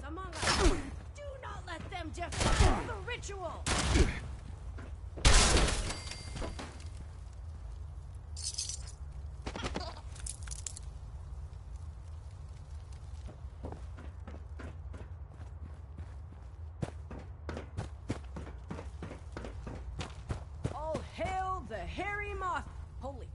Among us. Do not let them defile the ritual. All hail the hairy moth. Holy.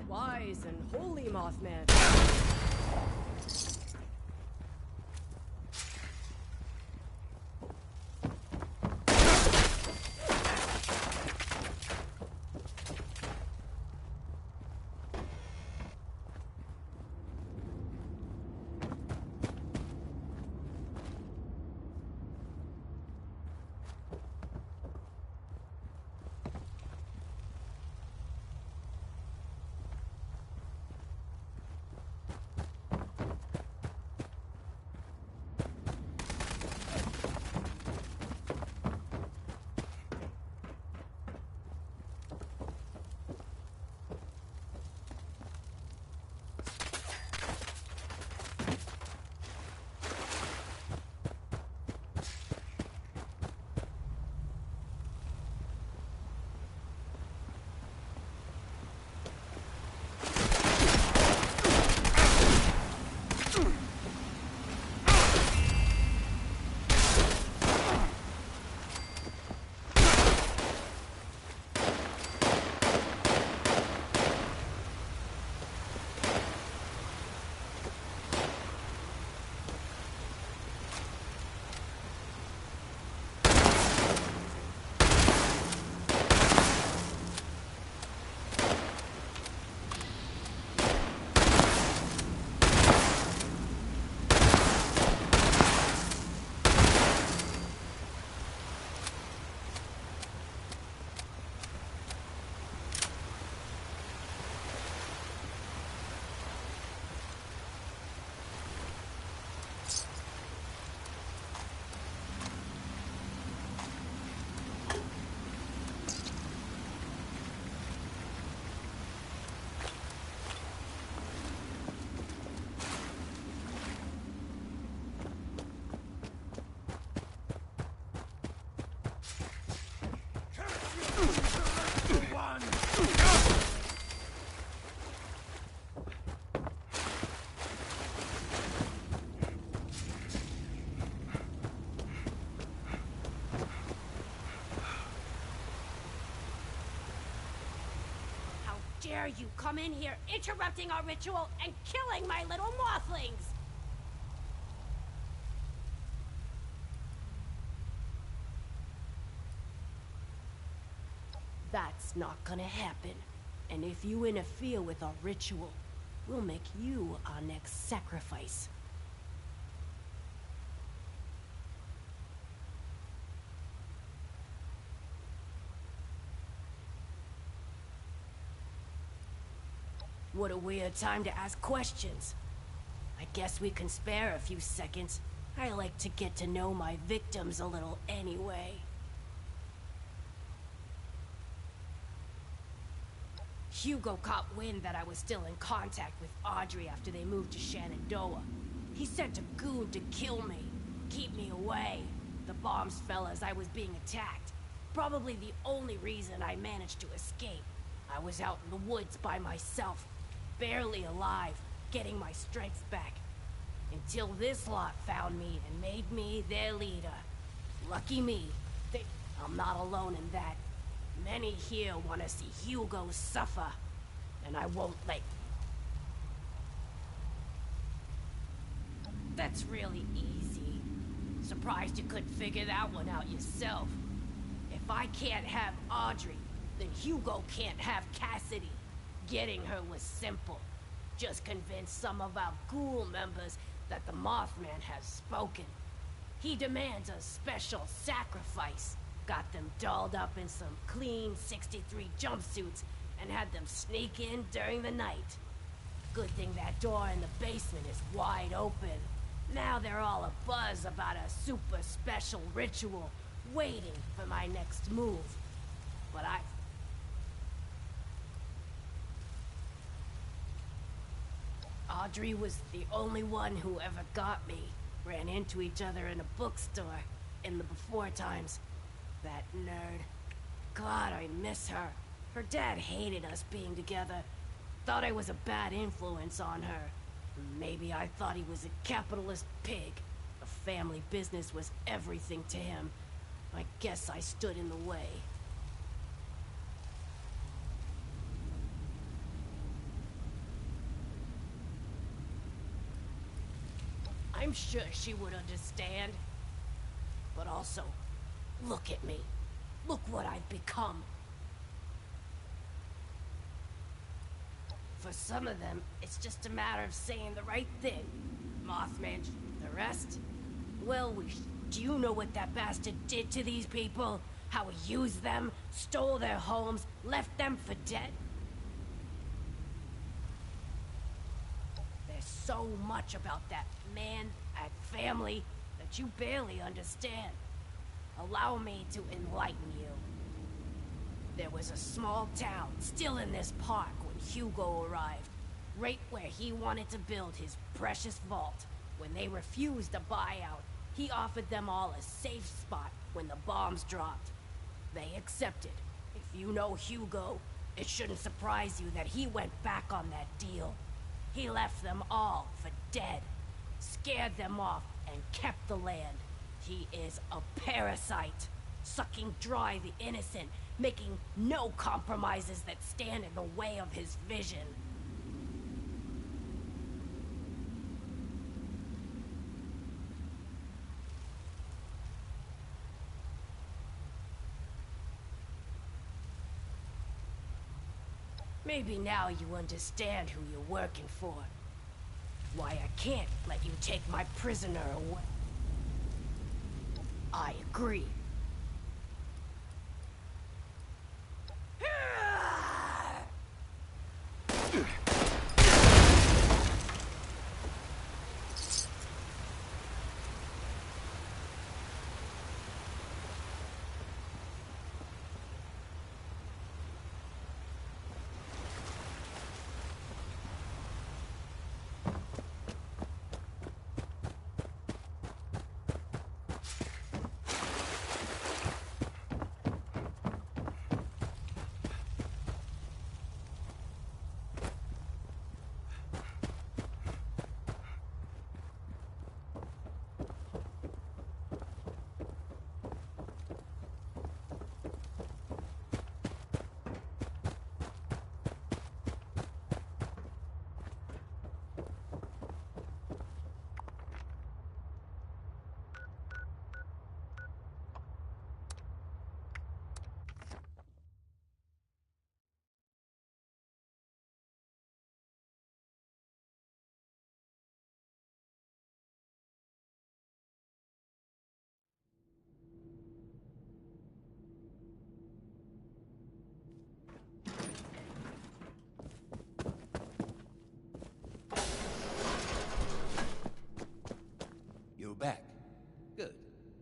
Wise and holy Mothman. dare you come in here interrupting our ritual and killing my little mothlings? That's not gonna happen. And if you interfere with our ritual, we'll make you our next sacrifice. What a weird time to ask questions. I guess we can spare a few seconds. I like to get to know my victims a little anyway. Hugo caught wind that I was still in contact with Audrey after they moved to Shenandoah. He sent a goon to kill me, keep me away. The bombs fell as I was being attacked. Probably the only reason I managed to escape. I was out in the woods by myself, barely alive, getting my strength back. Until this lot found me and made me their leader. Lucky me. I'm not alone in that. Many here want to see Hugo suffer, and I won't let... That's really easy. Surprised you couldn't figure that one out yourself. If I can't have Audrey, then Hugo can't have Cassidy. Getting her was simple. Just convince some of our ghoul members that the Mothman has spoken. He demands a special sacrifice. Got them dolled up in some clean 63 jumpsuits and had them sneak in during the night. Good thing that door in the basement is wide open. Now they're all abuzz about a super special ritual, waiting for my next move. But Audrey was the only one who ever got me. Ran into each other in a bookstore in the before times. That nerd. God, I miss her. Her dad hated us being together. Thought I was a bad influence on her. Maybe I thought he was a capitalist pig. The family business was everything to him. I guess I stood in the way. I'm sure she would understand. But also, look at me. Look what I've become. For some of them, it's just a matter of saying the right thing. Mothman, the rest? Well, do you know what that bastard did to these people? How he used them, stole their homes, left them for dead? There's so much about that man, that family, that you barely understand. Allow me to enlighten you. There was a small town, still in this park when Hugo arrived. Right where he wanted to build his precious vault. When they refused a buyout, he offered them all a safe spot when the bombs dropped. They accepted. If you know Hugo, it shouldn't surprise you that he went back on that deal. He left them all for dead. Scared them off and kept the land. He is a parasite, sucking dry the innocent, making no compromises that stand in the way of his vision. Maybe now you understand who you're working for. Why I can't let you take my prisoner away. I agree.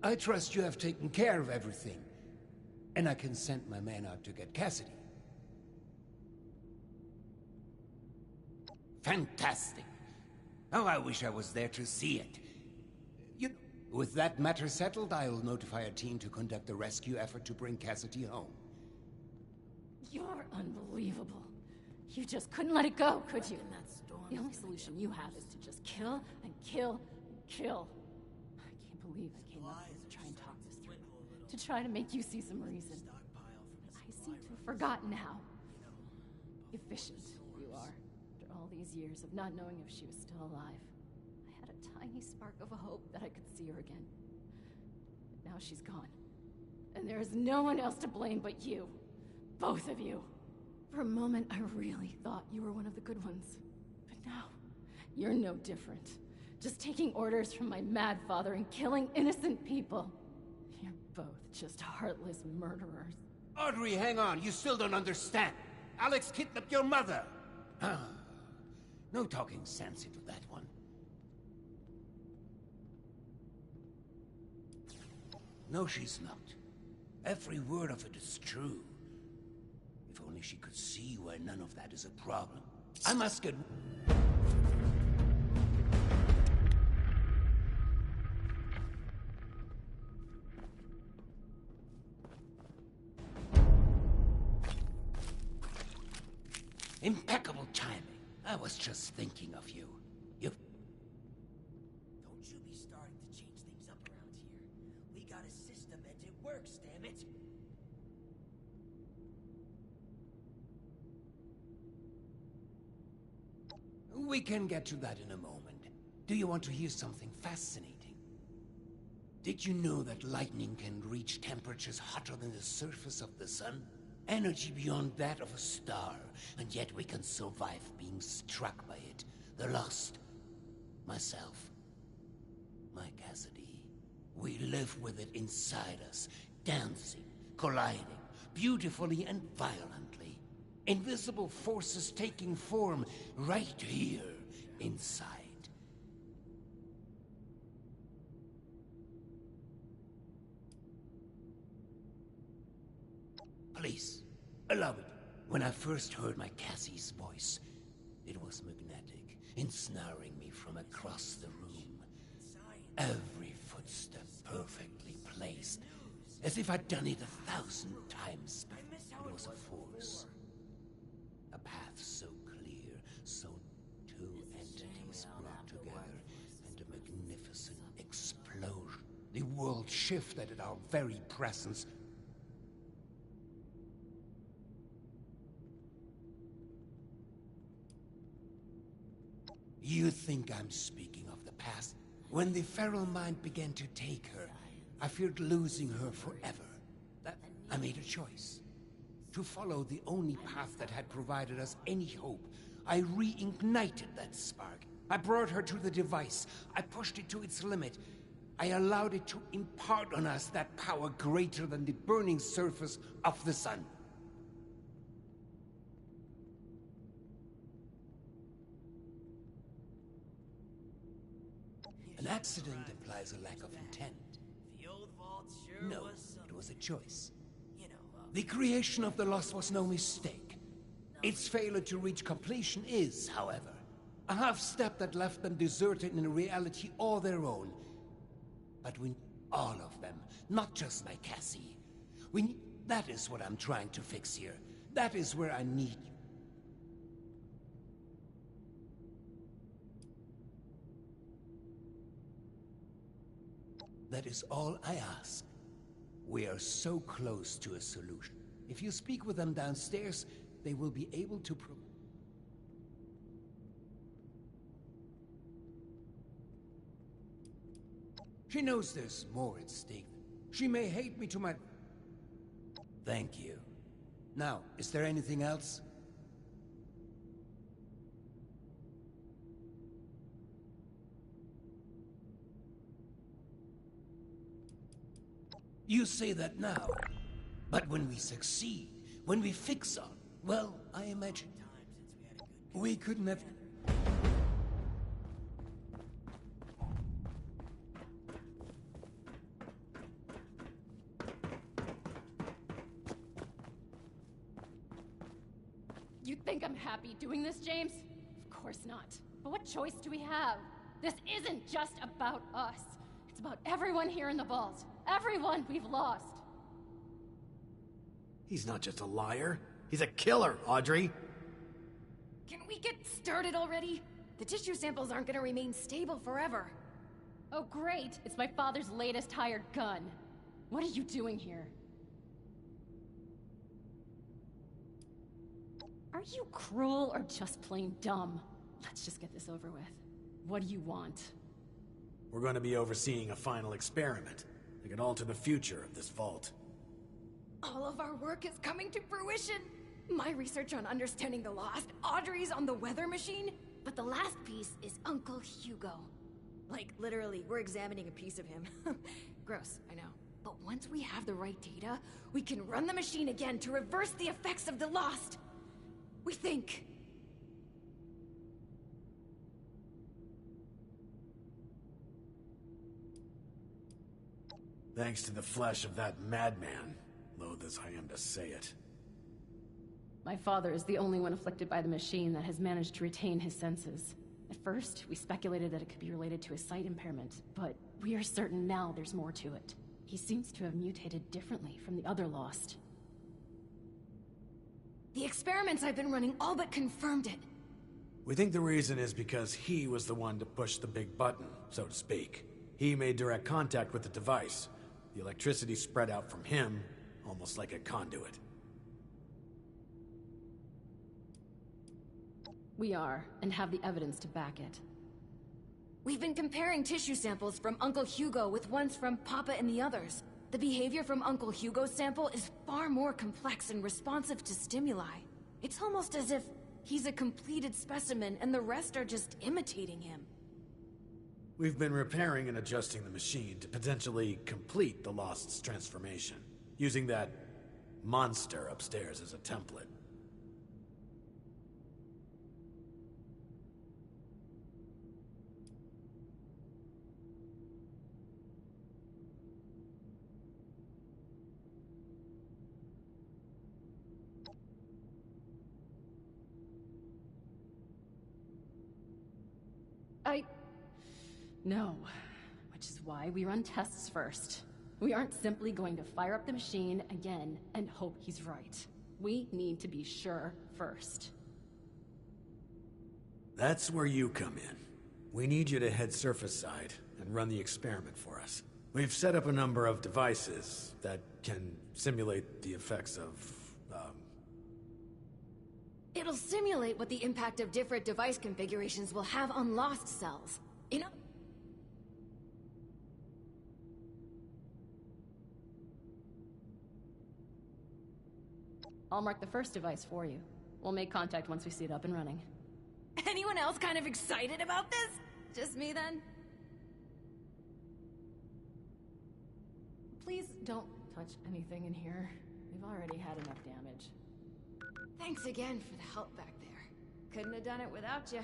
I trust you have taken care of everything, and I can send my man out to get Cassidy. Fantastic. Oh, I wish I was there to see it. With that matter settled, I'll notify a team to conduct a rescue effort to bring Cassidy home. You're unbelievable. You just couldn't let it go, could you? The only solution you have is to just kill and kill and kill. I can't believe I came up here to try and talk this through. To try to make you see some reason. I seem to have forgotten how efficient you are. After all these years of not knowing if she was still alive, I had a tiny spark of a hope that I could see her again. But now she's gone. And there is no one else to blame but you. Both of you. For a moment, I really thought you were one of the good ones. But now, you're no different. Just taking orders from my mad father and killing innocent people. You're both just heartless murderers. Audrey, hang on. You still don't understand. Alex kidnapped your mother. No talking sense into that one. No, she's not. Every word of it is true. If only she could see why none of that is a problem. I must get... Impeccable timing. I was just thinking of you. Don't you be starting to change things up around here. We got a system and it works, damn it. We can get to that in a moment. Do you want to hear something fascinating? Did you know that lightning can reach temperatures hotter than the surface of the sun? Energy beyond that of a star, and yet we can survive being struck by it. The Lost. Myself. My Cassidy. We live with it inside us, dancing, colliding, beautifully and violently. Invisible forces taking form right here, inside. Please, allow it. When I first heard my Cassie's voice, it was magnetic, ensnaring me from across the room. Every footstep perfectly placed, as if I'd done it 1,000 times. It was a force. A path so clear, so two entities brought together, and a magnificent explosion. The world shifted at our very presence. You think I'm speaking of the past? When the feral mind began to take her, I feared losing her forever. I made a choice. To follow the only path that had provided us any hope. I reignited that spark. I brought her to the device. I pushed it to its limit. I allowed it to impart on us that power greater than the burning surface of the sun. An accident implies a lack of intent. The old vault sure No, was it was a choice. You know, The creation of the Lost was no mistake. Its failure to reach completion is, however, a half-step that left them deserted in a reality all their own. But we need all of them, not just my Cassie. That is what I'm trying to fix here. That is where I need you. That is all I ask. We are so close to a solution. If you speak with them downstairs, they will be able to She knows there's more at stake. She may hate me to my... Thank you. Now, is there anything else? You say that now, but when we succeed, when we fix on, well, I imagine we couldn't have... You think I'm happy doing this, James? Of course not. But what choice do we have? This isn't just about us. It's about everyone here in the vault. Everyone we've lost. He's not just a liar. He's a killer, Audrey. Can we get started already? The tissue samples aren't gonna remain stable forever. Oh great, it's my father's latest hired gun. What are you doing here? Are you cruel or just plain dumb? Let's just get this over with. What do you want? We're going to be overseeing a final experiment that can alter the future of this vault. All of our work is coming to fruition. My research on understanding the lost, Audrey's on the weather machine, but the last piece is Uncle Hugo. Like, literally, we're examining a piece of him. Gross, I know. But once we have the right data, we can run the machine again to reverse the effects of the lost. We think. Thanks to the flesh of that madman, loath as I am to say it. My father is the only one afflicted by the machine that has managed to retain his senses. At first, we speculated that it could be related to his sight impairment, but we are certain now there's more to it. He seems to have mutated differently from the other lost. The experiments I've been running all but confirmed it. We think the reason is because he was the one to push the big button, so to speak. He made direct contact with the device. The electricity spread out from him, almost like a conduit. We are, and have the evidence to back it. We've been comparing tissue samples from Uncle Hugo with ones from Papa and the others. The behavior from Uncle Hugo's sample is far more complex and responsive to stimuli. It's almost as if he's a completed specimen and the rest are just imitating him. We've been repairing and adjusting the machine to potentially complete the Lost's transformation, using that monster upstairs as a template. No. Which is why we run tests first. We aren't simply going to fire up the machine again and hope he's right. We need to be sure first. That's where you come in. We need you to head surface side and run the experiment for us. We've set up a number of devices that can simulate the effects of, It'll simulate what the impact of different device configurations will have on lost cells. You know... I'll mark the first device for you. We'll make contact once we see it up and running. Anyone else kind of excited about this? Just me then? Please don't touch anything in here. We've already had enough damage. Thanks again for the help back there. Couldn't have done it without you.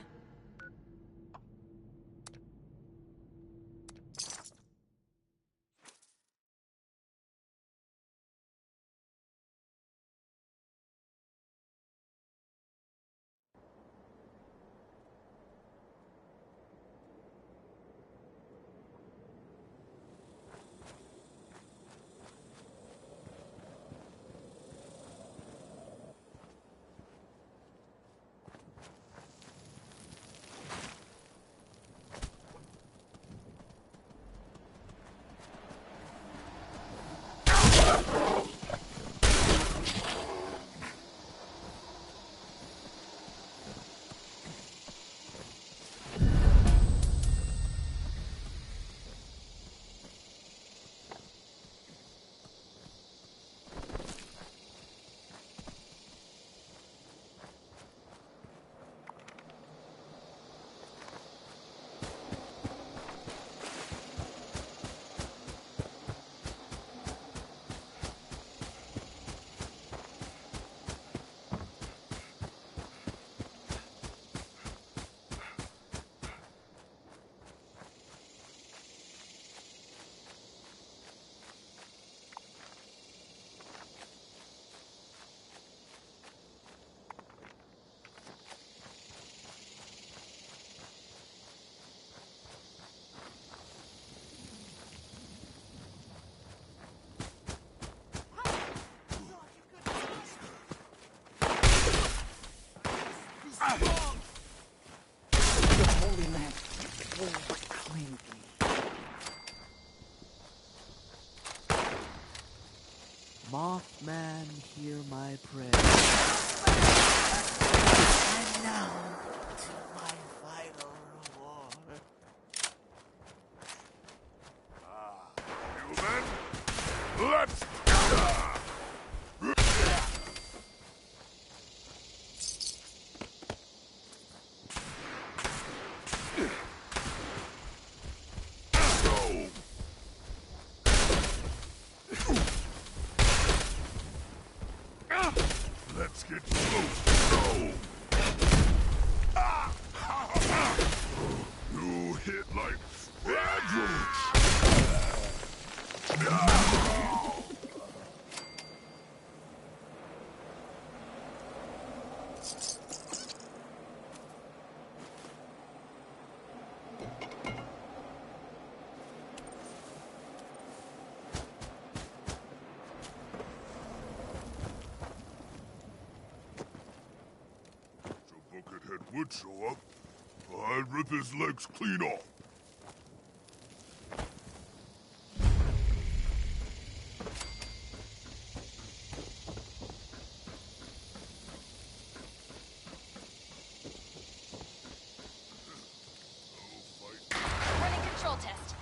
So Buckethead would show up. I'd rip his legs clean off. Running control test.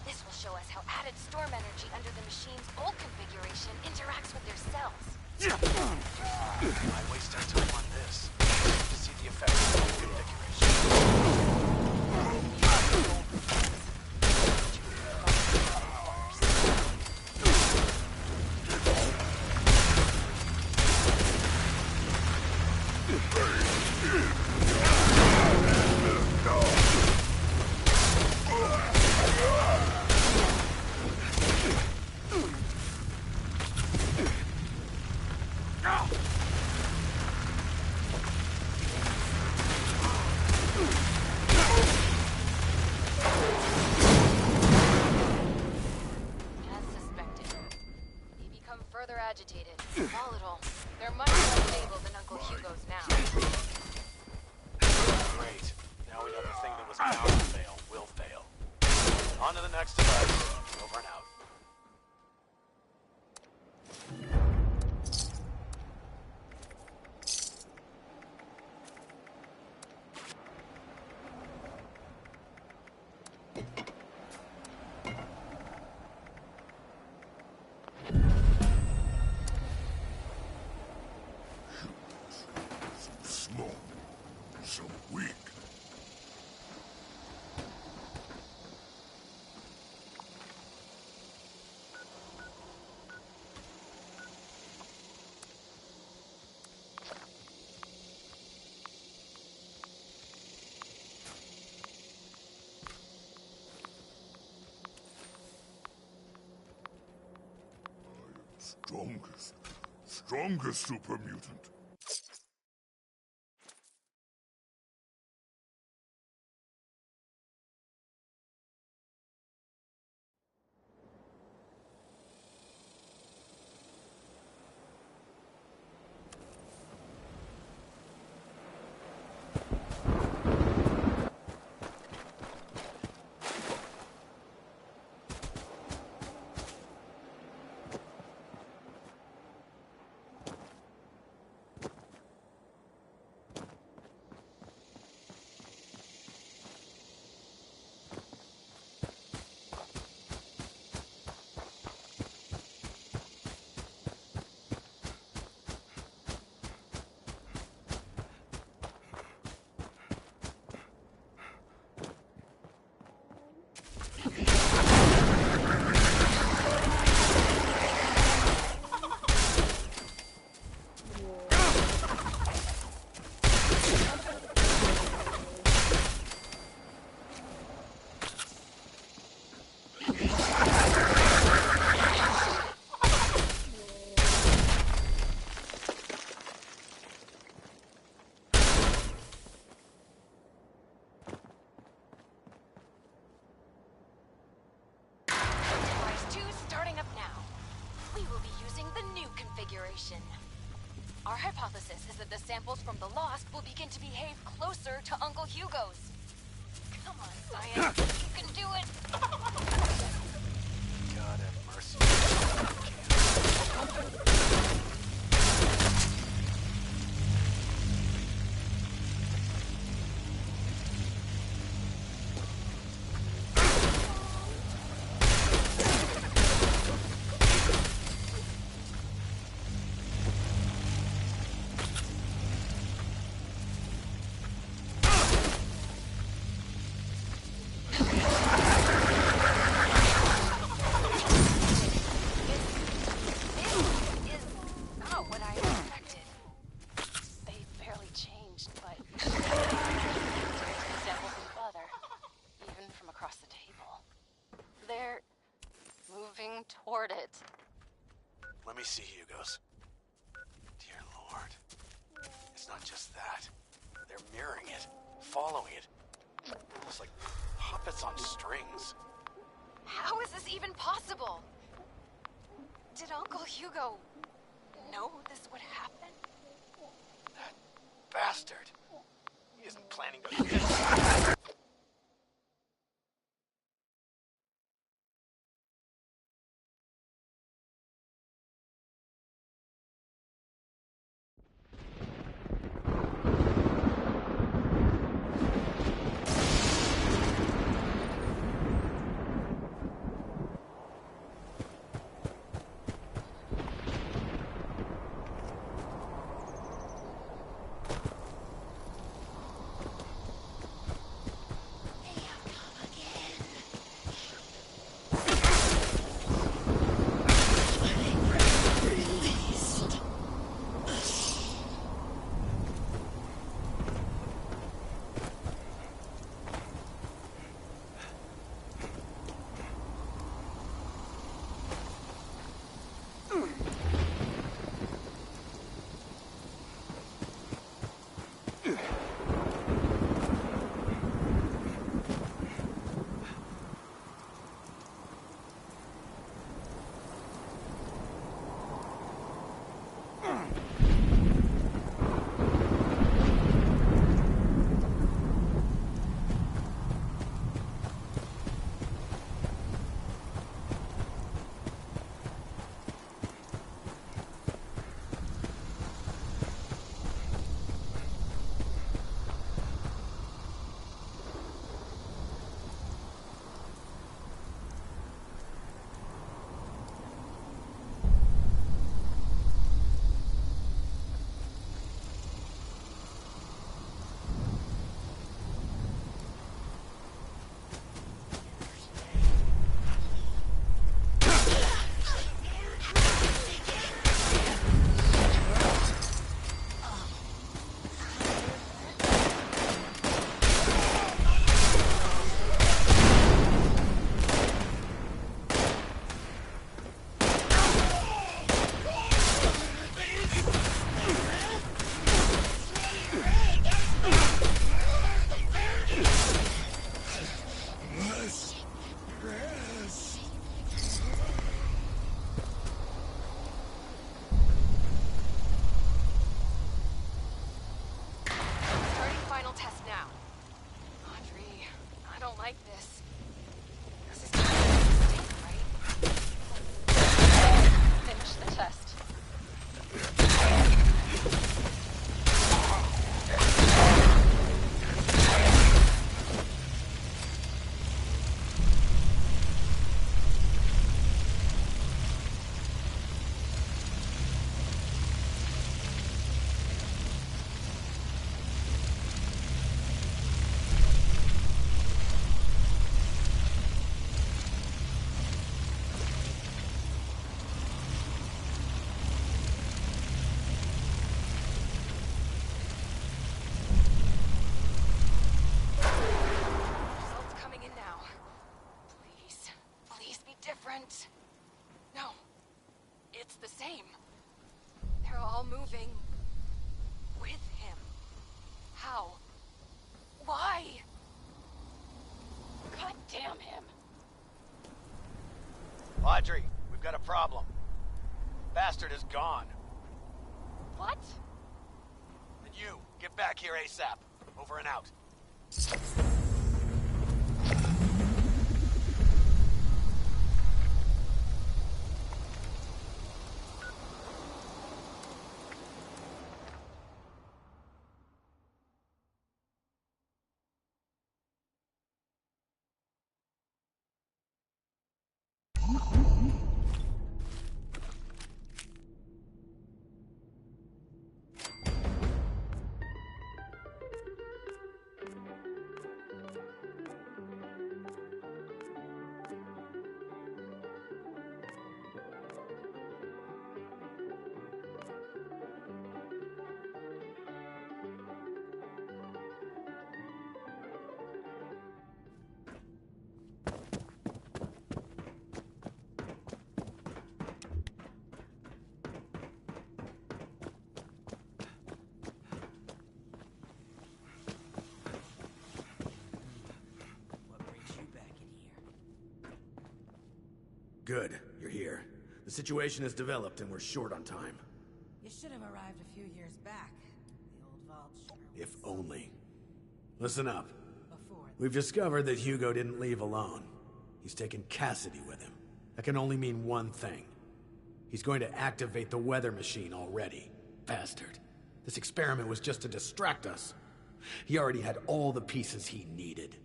This will show us how added storm energy under the machine's old configuration interacts with their cells. Why waste our time on this? To see the effects of the configuration. Agitated, volatile. They're much more stable than Uncle Hugo's now. Great. Now we know the thing that was bound to fail will fail. On to the next device. Over and out. Small. So weak. Strongest super mutant. Our hypothesis is that the samples from the Lost will begin to behave closer to Uncle Hugo's. Come on, science. You can do it! God have mercy. Toward it. Let me see Hugo's. Dear Lord. It's not just that. They're mirroring it, following it. Almost like puppets on strings. How is this even possible? Did Uncle Hugo know this would happen? That bastard. He isn't planning to... Audrey, we've got a problem. Bastard is gone. What? And you, get back here ASAP. Over and out. Good, you're here. The situation has developed and we're short on time. You should have arrived a few years back. The old vault sure If was only. Listen up. before. We've discovered that Hugo didn't leave alone. He's taken Cassidy with him. That can only mean one thing. He's going to activate the weather machine already. Bastard. This experiment was just to distract us. He already had all the pieces he needed.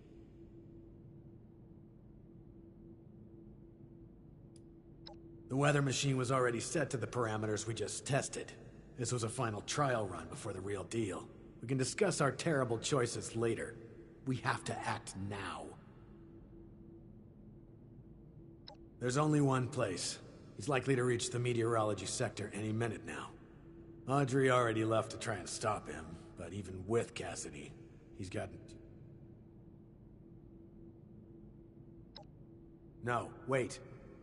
The weather machine was already set to the parameters we just tested. This was a final trial run before the real deal. We can discuss our terrible choices later. We have to act now. There's only one place. He's likely to reach the meteorology sector any minute now. Audrey already left to try and stop him, but even with Cassidy, he's gotten... No, wait.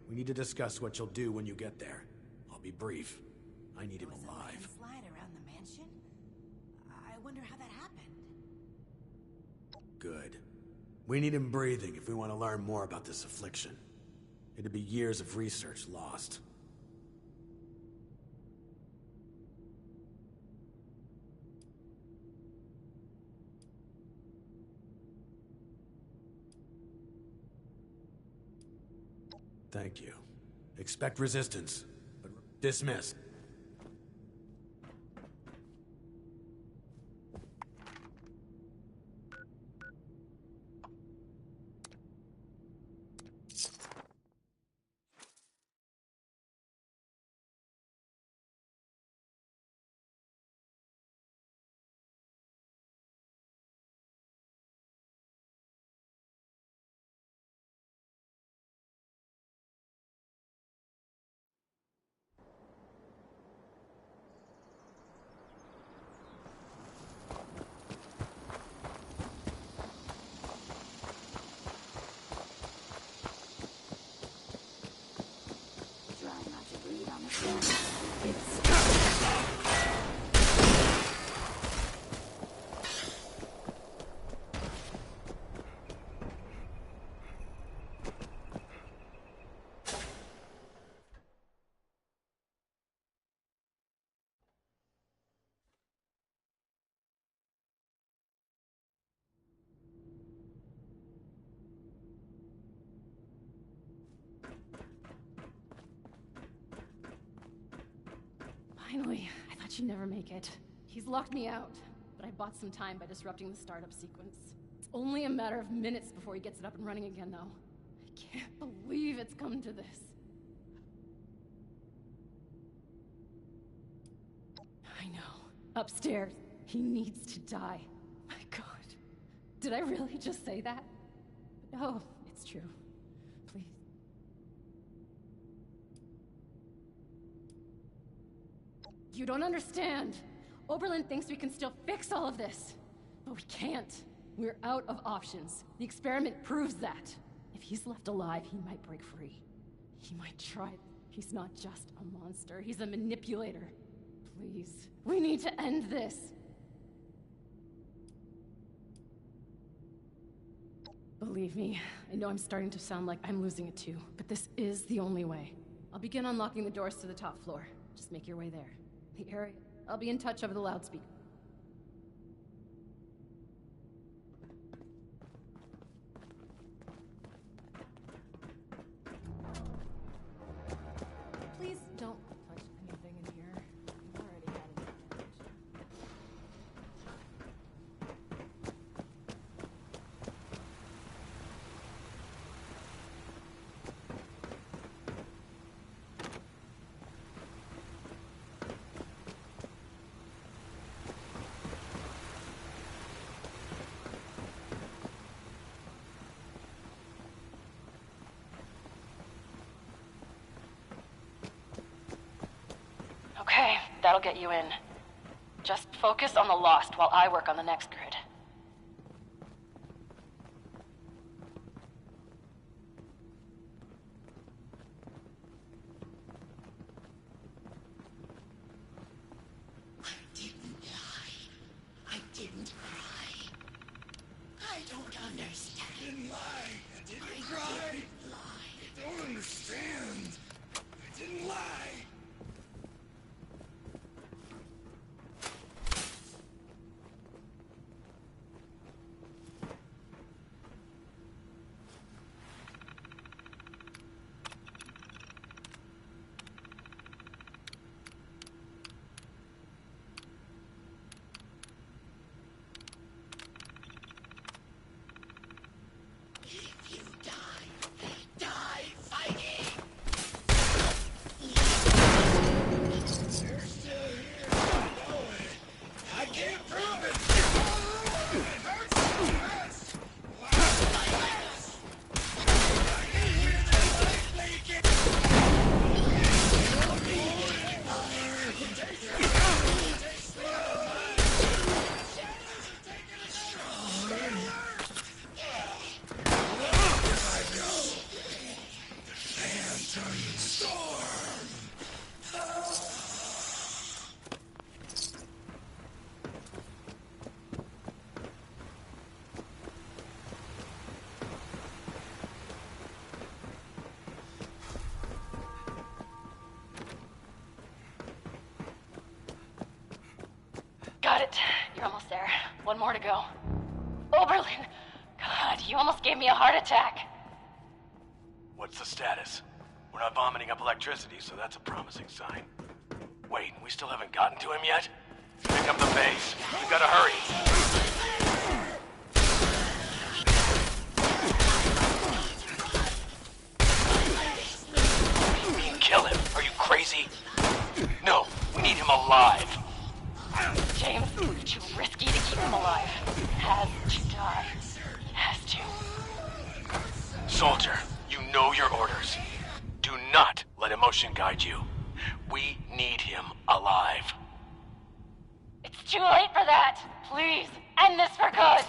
We need to discuss what you'll do when you get there. I'll be brief. I need him alive. Slide around the mansion? I wonder how that happened. Good. We need him breathing if we want to learn more about this affliction. It'd be years of research lost. Thank you. Expect resistance, but dismissed. Finally, I thought you'd never make it. He's locked me out, but I bought some time by disrupting the startup sequence. It's only a matter of minutes before he gets it up and running again, though. I can't believe it's come to this. I know. Upstairs. He needs to die. My God. Did I really just say that? No, it's true. Please. You don't understand. Oberlin thinks we can still fix all of this. But we can't. We're out of options. The experiment proves that. If he's left alive, he might break free. He might try. He's not just a monster. He's a manipulator. Please. We need to end this. Believe me, I know I'm starting to sound like I'm losing it too, but this is the only way. I'll begin unlocking the doors to the top floor. Just make your way there. The area. I'll be in touch over the loudspeaker. Please don't touch anything in here. You've already had enough damage. Okay, that'll get you in. Just focus on the Lost while I work on the next grid. I didn't lie. I didn't cry. I don't understand. I didn't lie. I didn't cry. Lie. I don't understand. You're almost there. One more to go. Oberlin! God, you almost gave me a heart attack. What's the status? We're not vomiting up electricity, so that's a promising sign. Wait, we still haven't gotten to him yet? Pick up the base. We gotta hurry. You mean kill him? Are you crazy? No, we need him alive. James, too risky to keep him alive. Has to die. Has to. Soldier, you know your orders. Do not let emotion guide you. We need him alive. It's too late for that. Please, end this for good.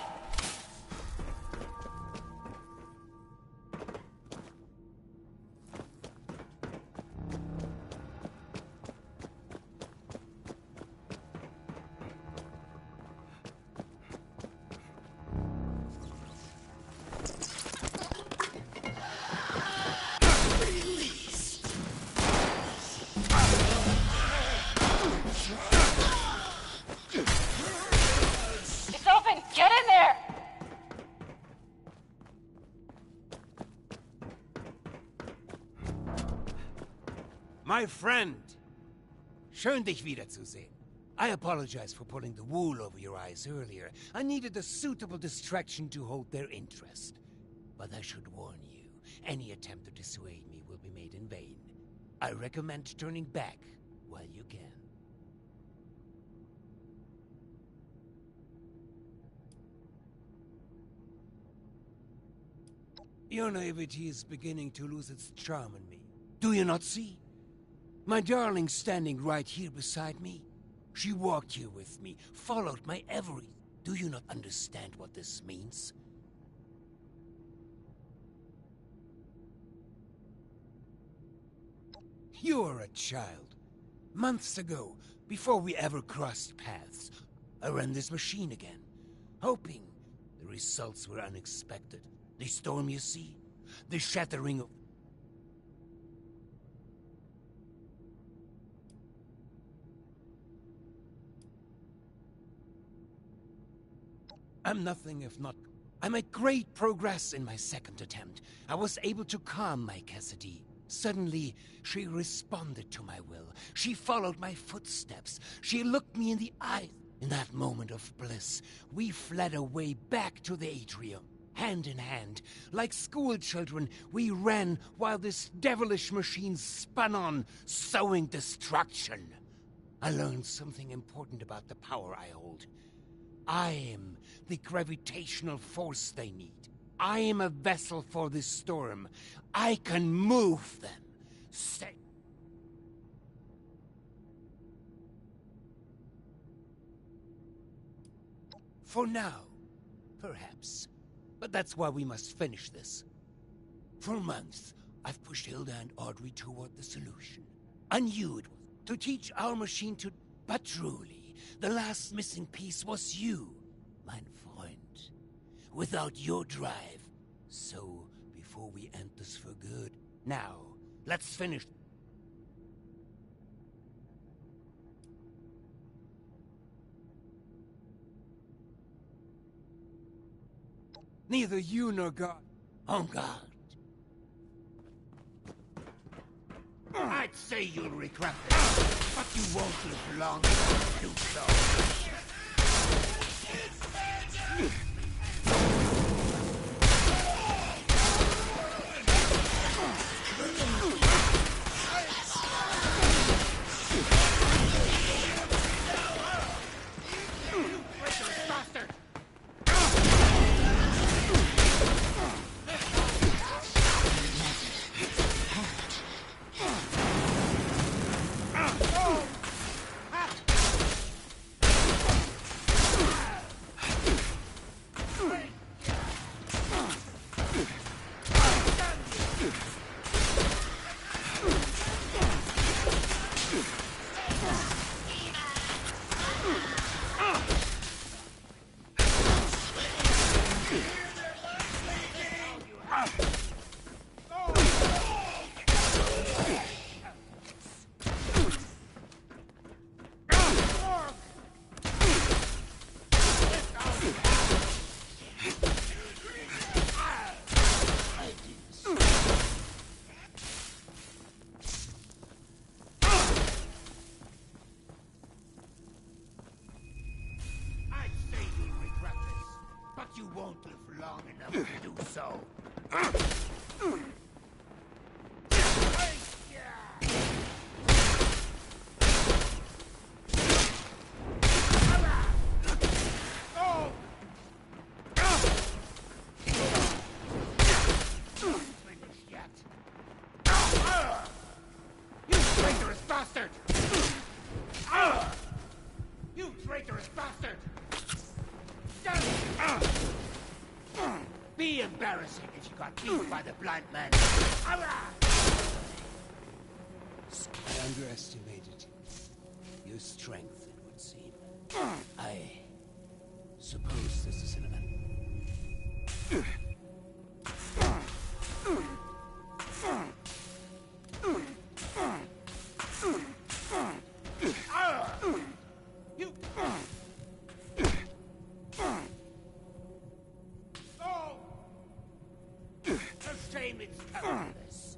It's open. Get in there. My friend! Schön, dich wiederzusehen. I apologize for pulling the wool over your eyes earlier. I needed a suitable distraction to hold their interest. But I should warn you, any attempt to dissuade me will be made in vain. I recommend turning back while you can. Your naivety is beginning to lose its charm on me. Do you not see? My darling standing right here beside me. She walked here with me, followed my every... Do you not understand what this means? You are a child. Months ago, before we ever crossed paths, I ran this machine again, hoping. The results were unexpected. The storm, you see? The shattering of... I'm nothing if not... I made great progress in my second attempt. I was able to calm my Cassidy. Suddenly, she responded to my will. She followed my footsteps. She looked me in the eye. In that moment of bliss, we fled away back to the atrium. Hand in hand, like school children, we ran while this devilish machine spun on, sowing destruction. I learned something important about the power I hold. I am the gravitational force they need. I am a vessel for this storm. I can move them. Stay. For now, perhaps. But that's why we must finish this. For months, I've pushed Hilda and Audrey toward the solution. I knew it was to teach our machine to... But truly, the last missing piece was you, mein Freund. Without your drive. So, before we end this for good, now, let's finish. Neither you nor God. On guard. I'd say you'll regret this, but you won't live long enough to do so. You traitorous bastard! You traitorous bastard! Be embarrassing if you got beat by the blind man. I underestimated your strength, it would seem. I suppose this is an You! Oh! A shame it's powerless.